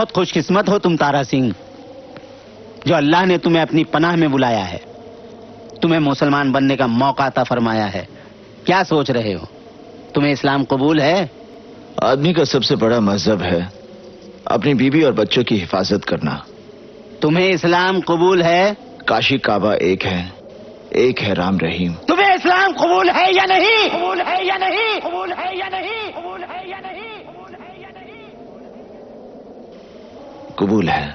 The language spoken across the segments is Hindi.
बहुत खुशकिस्मत हो तुम तारा सिंह, जो अल्लाह ने तुम्हें अपनी पनाह में बुलाया है, तुम्हें मुसलमान बनने का मौका अता फरमाया है। क्या सोच रहे हो? तुम्हें इस्लाम कबूल है? आदमी का सबसे बड़ा मजहब है अपनी बीवी और बच्चों की हिफाजत करना। तुम्हें इस्लाम कबूल है? काशी काबा एक है राम रहीम। तुम्हें इस्लाम कबूल है या नहीं? कबूल है या नहीं? कबूल है या नहीं? कबूल है या नहीं? कबूल है या नहीं? कबूल है।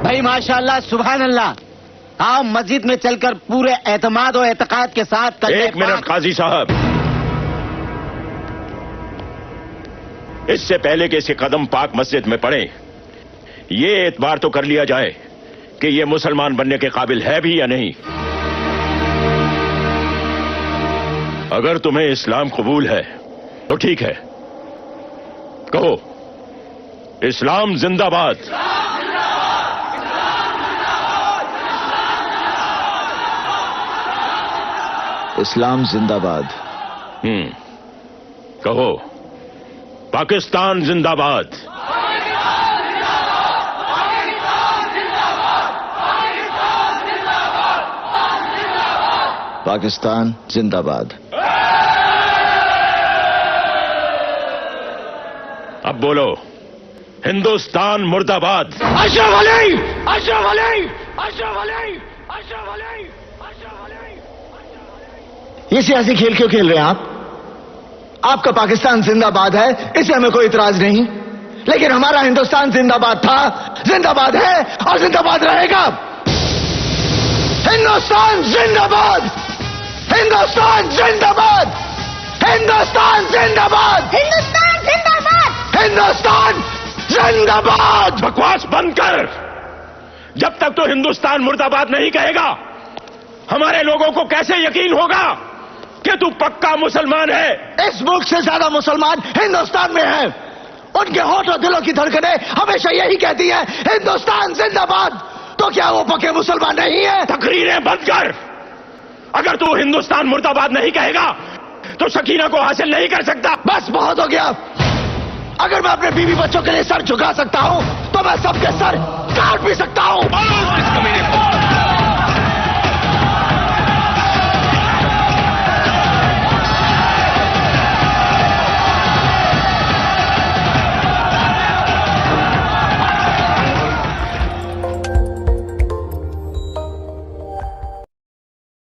भाई माशाल्लाह, सुभान अल्लाह। आओ मस्जिद में चलकर पूरे एतमाद और एतकाद के साथ। एक मिनट काजी साहब, इससे पहले कि इसके कदम पाक मस्जिद में पड़े, ये एतबार तो कर लिया जाए कि ये मुसलमान बनने के काबिल है भी या नहीं। अगर तुम्हें इस्लाम कबूल है तो ठीक है, कहो इस्लाम जिंदाबाद। इस्लाम जिंदाबाद। कहो पाकिस्तान जिंदाबाद। पाकिस्तान जिंदाबाद। अब बोलो हिंदुस्तान मुर्दाबाद। अशरफ अली, अशरफ अली, अशरफ अली, अशरफ अली, अशरफ अली। ये सियासी खेल क्यों खेल रहे हैं आप? आपका पाकिस्तान जिंदाबाद है, इसे हमें कोई इतराज नहीं, लेकिन हमारा हिंदुस्तान जिंदाबाद था, जिंदाबाद है और जिंदाबाद रहेगा। हिंदुस्तान जिंदाबाद, हिंदुस्तान जिंदाबाद, हिंदुस्तान जिंदाबाद, हिंदुस्तान जिंदाबाद, हिंदुस्तान जिंदाबाद। बकवास बंद कर। जब तक तो हिंदुस्तान मुर्दाबाद नहीं कहेगा, हमारे लोगों को कैसे यकीन होगा कि तू पक्का मुसलमान है? इस मुल्क से ज्यादा मुसलमान हिंदुस्तान में हैं। उनके होठ और दिलों की धड़कनें हमेशा यही कहती है हिंदुस्तान जिंदाबाद। तो क्या वो पक्के मुसलमान नहीं है? तकरीरें बंद कर। अगर तू हिंदुस्तान मुर्दाबाद नहीं कहेगा तो सकीना को हासिल नहीं कर सकता। बस बहुत हो गया। अगर मैं अपने बीवी बच्चों के लिए सर झुका सकता हूं तो मैं सबके सर काट भी सकता हूं।